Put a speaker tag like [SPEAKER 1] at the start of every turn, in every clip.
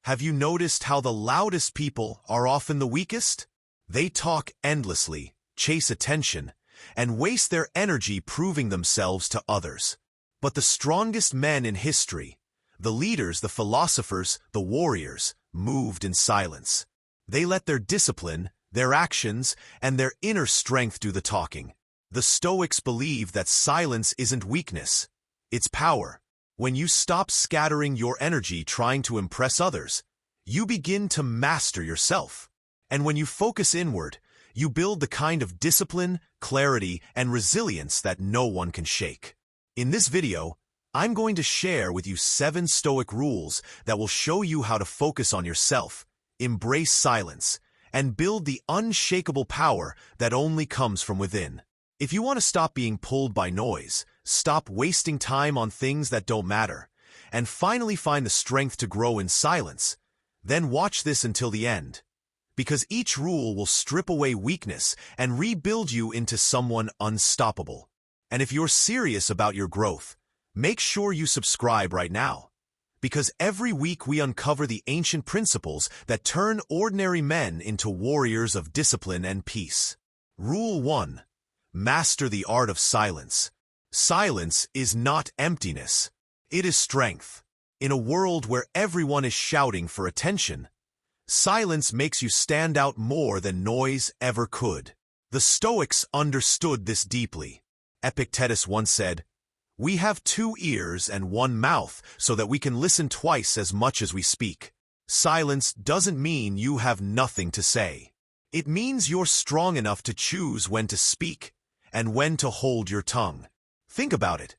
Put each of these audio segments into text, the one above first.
[SPEAKER 1] Have you noticed how the loudest people are often the weakest? They talk endlessly, chase attention, and waste their energy proving themselves to others. But the strongest men in history, the leaders, the philosophers, the warriors, moved in silence. They let their discipline, their actions, and their inner strength do the talking. The Stoics believe that silence isn't weakness, it's power. When you stop scattering your energy trying to impress others, you begin to master yourself. And when you focus inward, you build the kind of discipline, clarity, and resilience that no one can shake. In this video, I'm going to share with you 7 Stoic rules that will show you how to focus on yourself, embrace silence, and build the unshakable power that only comes from within. If you want to stop being pulled by noise, stop wasting time on things that don't matter, and finally find the strength to grow in silence, then watch this until the end. Because each rule will strip away weakness and rebuild you into someone unstoppable. And if you're serious about your growth, make sure you subscribe right now. Because every week we uncover the ancient principles that turn ordinary men into warriors of discipline and peace. Rule 1. Master the art of silence. Silence is not emptiness. It is strength. In a world where everyone is shouting for attention, silence makes you stand out more than noise ever could. The Stoics understood this deeply. Epictetus once said, "We have 2 ears and 1 mouth so that we can listen twice as much as we speak." Silence doesn't mean you have nothing to say. It means you're strong enough to choose when to speak and when to hold your tongue. Think about it.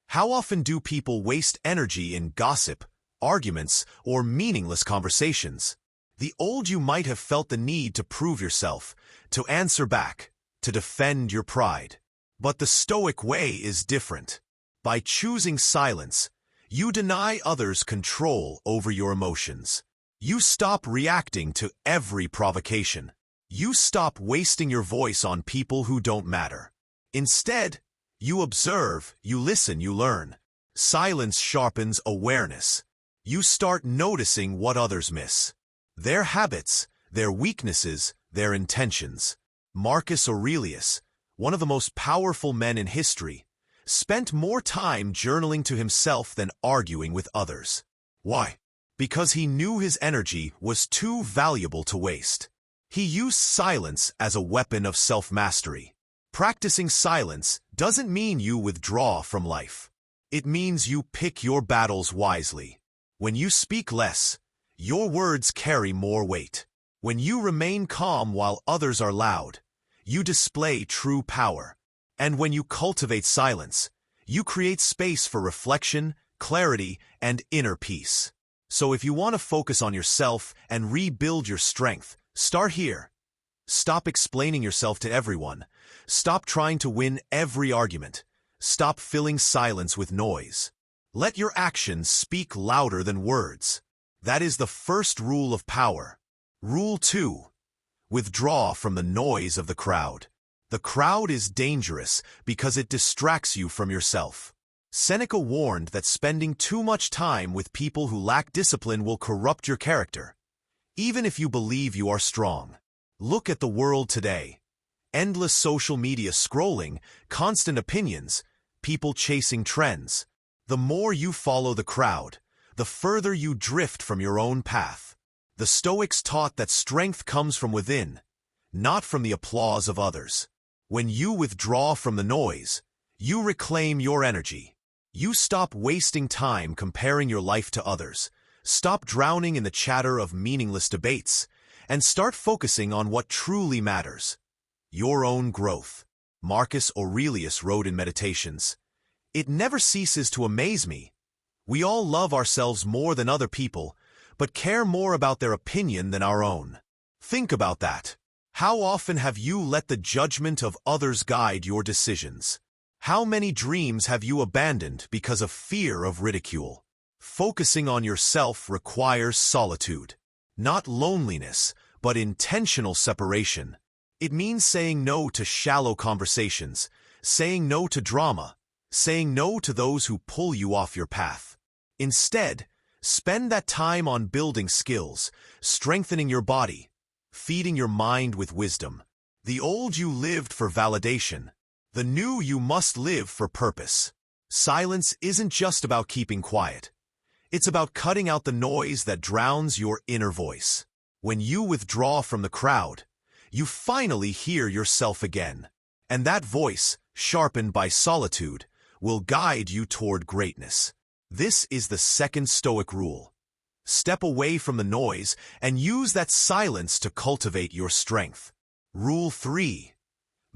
[SPEAKER 1] How often do people waste energy in gossip, arguments, or meaningless conversations? The old you might have felt the need to prove yourself, to answer back, to defend your pride. But the Stoic way is different. By choosing silence, you deny others control over your emotions. You stop reacting to every provocation. You stop wasting your voice on people who don't matter. Instead, you observe, you listen, you learn. Silence sharpens awareness. You start noticing what others miss. Their habits, their weaknesses, their intentions. Marcus Aurelius, one of the most powerful men in history, spent more time journaling to himself than arguing with others. Why? Because he knew his energy was too valuable to waste. He used silence as a weapon of self-mastery. Practicing silence doesn't mean you withdraw from life. It means you pick your battles wisely. When you speak less, your words carry more weight. When you remain calm while others are loud, you display true power. And when you cultivate silence, you create space for reflection, clarity, and inner peace. So if you want to focus on yourself and rebuild your strength, start here. Stop explaining yourself to everyone. Stop trying to win every argument. Stop filling silence with noise. Let your actions speak louder than words. That is the first rule of power. Rule 2. Withdraw from the noise of the crowd. The crowd is dangerous because it distracts you from yourself. Seneca warned that spending too much time with people who lack discipline will corrupt your character, even if you believe you are strong. Look at the world today. Endless social media scrolling, constant opinions, people chasing trends. The more you follow the crowd, the further you drift from your own path. The Stoics taught that strength comes from within, not from the applause of others. When you withdraw from the noise, you reclaim your energy. You stop wasting time comparing your life to others, stop drowning in the chatter of meaningless debates, and start focusing on what truly matters: your own growth. Marcus Aurelius wrote in Meditations, "It never ceases to amaze me. We all love ourselves more than other people, but care more about their opinion than our own." Think about that. How often have you let the judgment of others guide your decisions? How many dreams have you abandoned because of fear of ridicule? Focusing on yourself requires solitude. Not loneliness, but intentional separation. It means saying no to shallow conversations, saying no to drama, saying no to those who pull you off your path. Instead, Spend that time on building skills, strengthening your body, feeding your mind with wisdom. The old you lived for validation. The new you must live for purpose. Silence isn't just about keeping quiet. It's about cutting out the noise that drowns your inner voice. When you withdraw from the crowd, you finally hear yourself again. And that voice, sharpened by solitude, will guide you toward greatness. This is the second Stoic rule. Step away from the noise and use that silence to cultivate your strength. Rule 3.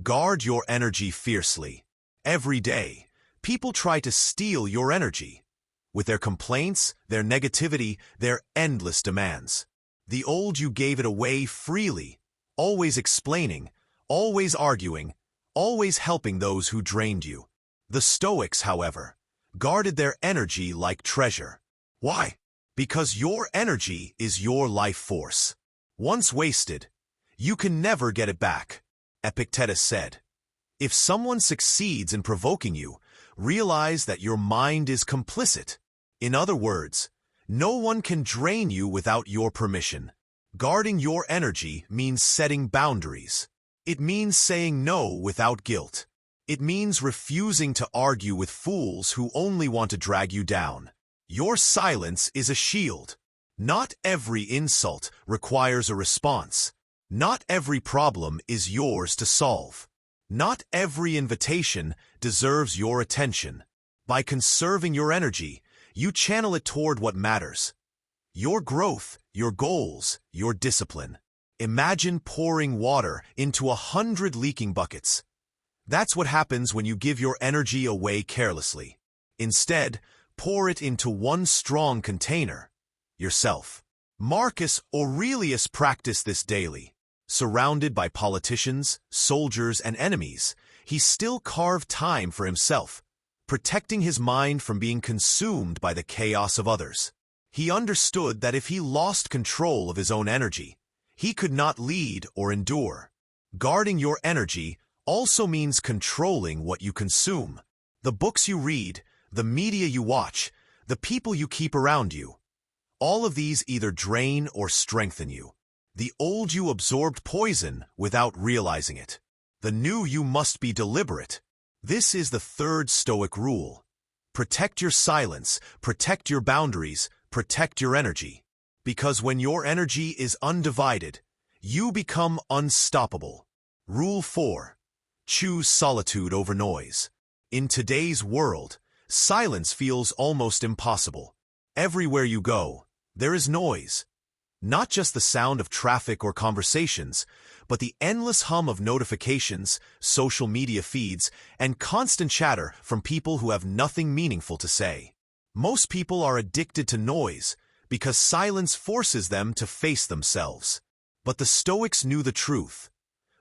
[SPEAKER 1] Guard your energy fiercely. Every day, people try to steal your energy. With their complaints, their negativity, their endless demands. The old you gave it away freely, always explaining, always arguing, always helping those who drained you. The Stoics, however, guarded their energy like treasure. Why? Because your energy is your life force. Once wasted, you can never get it back. Epictetus said, "If someone succeeds in provoking you, realize that your mind is complicit." In other words, no one can drain you without your permission. Guarding your energy means setting boundaries. It means saying no without guilt. It means refusing to argue with fools who only want to drag you down. Your silence is a shield. Not every insult requires a response. Not every problem is yours to solve. Not every invitation deserves your attention. By conserving your energy, you channel it toward what matters. Your growth, your goals, your discipline. Imagine pouring water into 100 leaking buckets. That's what happens when you give your energy away carelessly. Instead, pour it into one strong container, yourself. Marcus Aurelius practiced this daily. Surrounded by politicians, soldiers, and enemies, he still carved time for himself, protecting his mind from being consumed by the chaos of others. He understood that if he lost control of his own energy, he could not lead or endure. Guarding your energy also means controlling what you consume. The books you read, the media you watch, the people you keep around you. All of these either drain or strengthen you. The old you absorbed poison without realizing it. The new you must be deliberate. This is the third Stoic rule. Protect your silence, protect your boundaries, protect your energy. Because when your energy is undivided, you become unstoppable. Rule 4. Choose solitude over noise. In today's world, silence feels almost impossible. Everywhere you go, there is noise. Not just the sound of traffic or conversations, but the endless hum of notifications, social media feeds, and constant chatter from people who have nothing meaningful to say. Most people are addicted to noise because silence forces them to face themselves. But the Stoics knew the truth.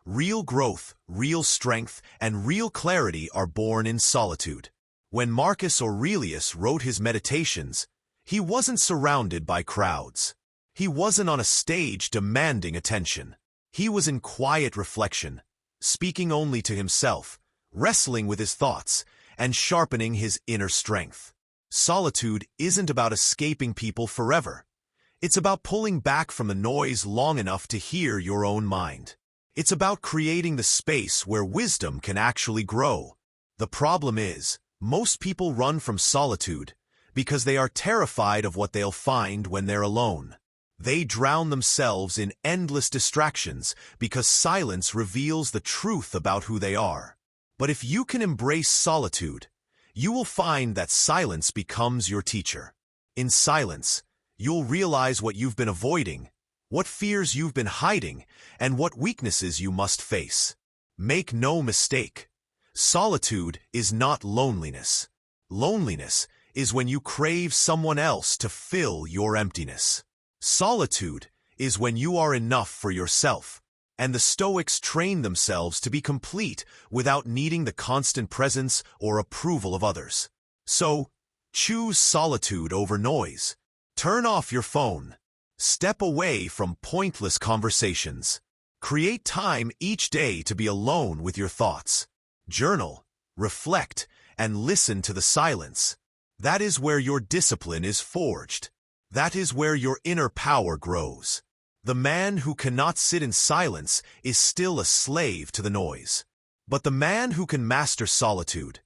[SPEAKER 1] Real growth, real strength, and real clarity are born in solitude. When Marcus Aurelius wrote his Meditations, he wasn't surrounded by crowds. He wasn't on a stage demanding attention. He was in quiet reflection, speaking only to himself, wrestling with his thoughts, and sharpening his inner strength. Solitude isn't about escaping people forever. It's about pulling back from the noise long enough to hear your own mind. It's about creating the space where wisdom can actually grow. The problem is, most people run from solitude because they are terrified of what they'll find when they're alone. They drown themselves in endless distractions because silence reveals the truth about who they are. But if you can embrace solitude, you will find that silence becomes your teacher. In silence, you'll realize what you've been avoiding, what fears you've been hiding, and what weaknesses you must face. Make no mistake, solitude is not loneliness. Loneliness is when you crave someone else to fill your emptiness. Solitude is when you are enough for yourself, and the Stoics trained themselves to be complete without needing the constant presence or approval of others. So, choose solitude over noise. Turn off your phone. Step away from pointless conversations. Create time each day to be alone with your thoughts. Journal, reflect, and listen to the silence. That is where your discipline is forged. That is where your inner power grows. The man who cannot sit in silence is still a slave to the noise. But the man who can master solitude,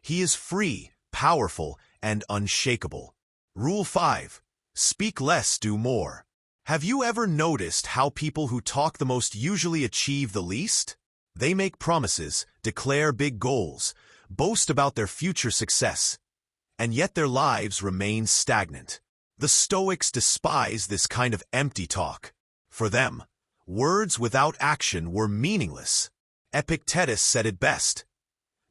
[SPEAKER 1] he is free, powerful, and unshakable. Rule 5. Speak less, do more. Have you ever noticed how people who talk the most usually achieve the least? They make promises, declare big goals, boast about their future success, and yet their lives remain stagnant. The Stoics despise this kind of empty talk. For them, words without action were meaningless. Epictetus said it best.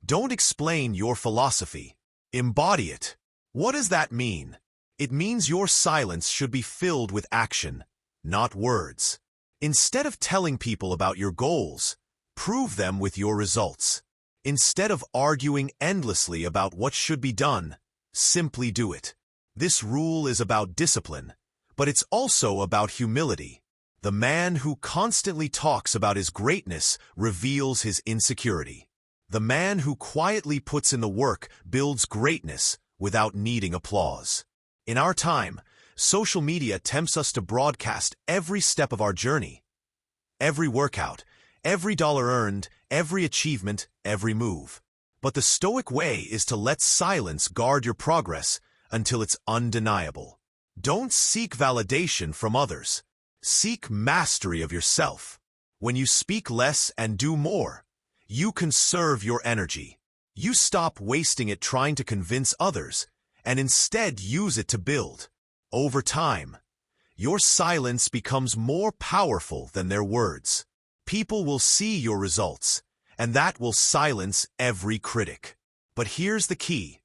[SPEAKER 1] Don't explain your philosophy. Embody it. What does that mean? It means your silence should be filled with action, not words. Instead of telling people about your goals, prove them with your results. Instead of arguing endlessly about what should be done, simply do it. This rule is about discipline, but it's also about humility. The man who constantly talks about his greatness reveals his insecurity. The man who quietly puts in the work builds greatness without needing applause. In our time, social media tempts us to broadcast every step of our journey. Every workout, every dollar earned, every achievement, every move. But the Stoic way is to let silence guard your progress until it's undeniable. Don't seek validation from others. Seek mastery of yourself. When you speak less and do more, you conserve your energy. You stop wasting it trying to convince others and instead use it to build. Over time, your silence becomes more powerful than their words. People will see your results, and that will silence every critic. But here's the key.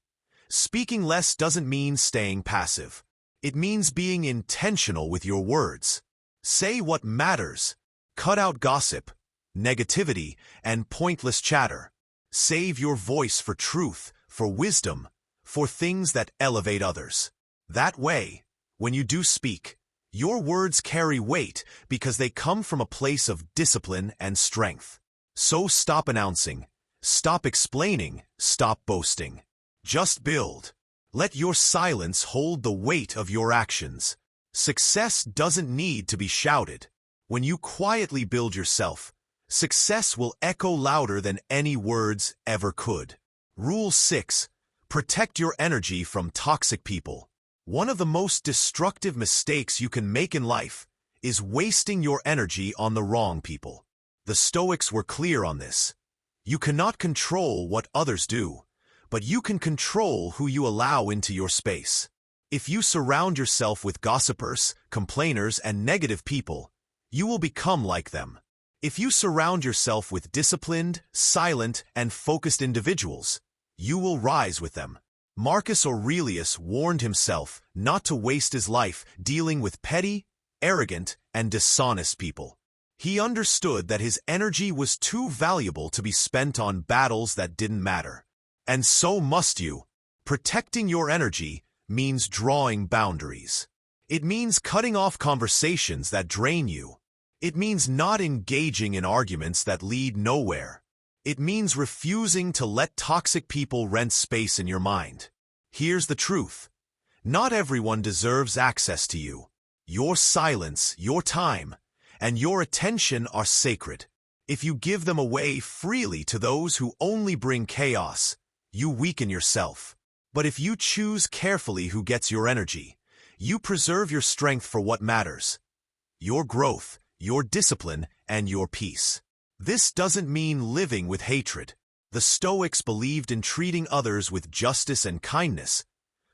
[SPEAKER 1] Speaking less doesn't mean staying passive. It means being intentional with your words. Say what matters. Cut out gossip, negativity, and pointless chatter. Save your voice for truth, for wisdom, for things that elevate others. That way, when you do speak, your words carry weight because they come from a place of discipline and strength. So stop announcing, stop explaining, stop boasting. Just build. Let your silence hold the weight of your actions. Success doesn't need to be shouted. When you quietly build yourself, success will echo louder than any words ever could. Rule 6. Protect your energy from toxic people. One of the most destructive mistakes you can make in life is wasting your energy on the wrong people. The Stoics were clear on this. You cannot control what others do, but you can control who you allow into your space. If you surround yourself with gossipers, complainers, and negative people, you will become like them. If you surround yourself with disciplined, silent, and focused individuals, you will rise with them. Marcus Aurelius warned himself not to waste his life dealing with petty, arrogant, and dishonest people. He understood that his energy was too valuable to be spent on battles that didn't matter. And so must you. Protecting your energy means drawing boundaries. It means cutting off conversations that drain you. It means not engaging in arguments that lead nowhere. It means refusing to let toxic people rent space in your mind. Here's the truth. Not everyone deserves access to you. Your silence, your time, and your attention are sacred. If you give them away freely to those who only bring chaos, you weaken yourself. But if you choose carefully who gets your energy, you preserve your strength for what matters. Your growth, your discipline, and your peace. This doesn't mean living with hatred. The Stoics believed in treating others with justice and kindness,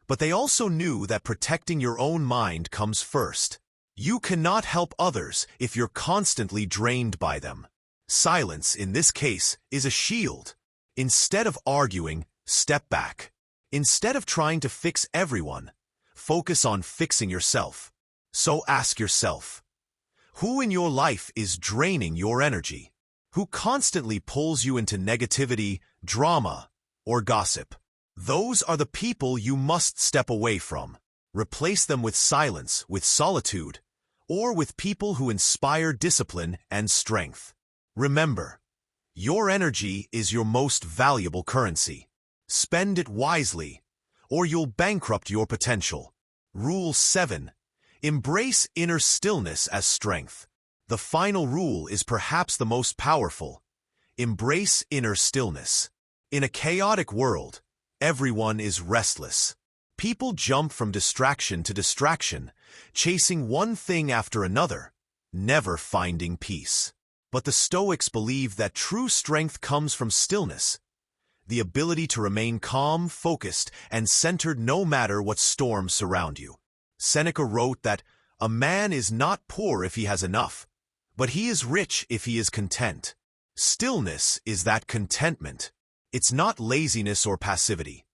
[SPEAKER 1] but they also knew that protecting your own mind comes first. You cannot help others if you're constantly drained by them. Silence, in this case, is a shield. Instead of arguing, step back. Instead of trying to fix everyone, focus on fixing yourself. So ask yourself, who in your life is draining your energy? Who constantly pulls you into negativity, drama, or gossip? Those are the people you must step away from. Replace them with silence, with solitude, or with people who inspire discipline and strength. Remember, your energy is your most valuable currency. Spend it wisely, or you'll bankrupt your potential. Rule 7. Embrace inner stillness as strength. The final rule is perhaps the most powerful. Embrace inner stillness. In a chaotic world, everyone is restless. People jump from distraction to distraction, chasing one thing after another, never finding peace. But the Stoics believe that true strength comes from stillness, the ability to remain calm, focused, and centered no matter what storms surround you. Seneca wrote that a man is not poor if he has enough, but he is rich if he is content. Stillness is that contentment. It's not laziness or passivity.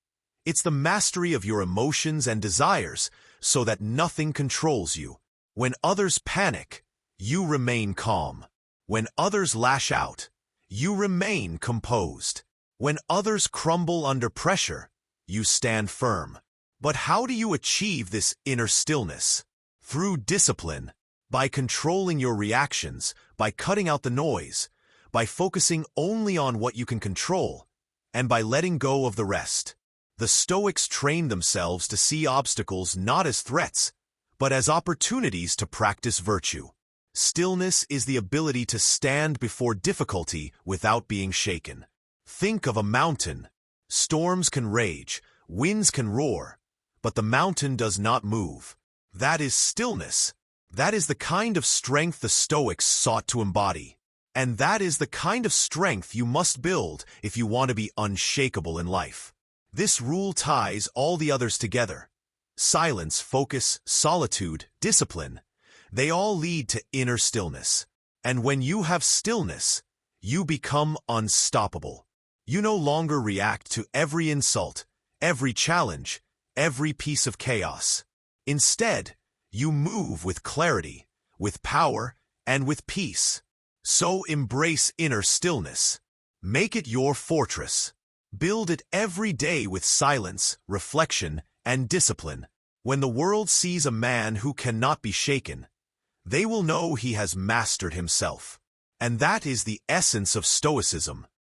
[SPEAKER 1] It's the mastery of your emotions and desires so that nothing controls you. When others panic, you remain calm. When others lash out, you remain composed. When others crumble under pressure, you stand firm. But how do you achieve this inner stillness? Through discipline, by controlling your reactions, by cutting out the noise, by focusing only on what you can control, and by letting go of the rest. The Stoics trained themselves to see obstacles not as threats, but as opportunities to practice virtue. Stillness is the ability to stand before difficulty without being shaken. Think of a mountain. Storms can rage, winds can roar, but the mountain does not move. That is stillness. That is the kind of strength the Stoics sought to embody. And that is the kind of strength you must build if you want to be unshakable in life. This rule ties all the others together. Silence, focus, solitude, discipline. They all lead to inner stillness. And when you have stillness, you become unstoppable. You no longer react to every insult, every challenge, every piece of chaos. Instead, you move with clarity, with power, and with peace. So embrace inner stillness. Make it your fortress. Build it every day with silence, reflection, and discipline. When the world sees a man who cannot be shaken, they will know he has mastered himself. And that is the essence of Stoicism.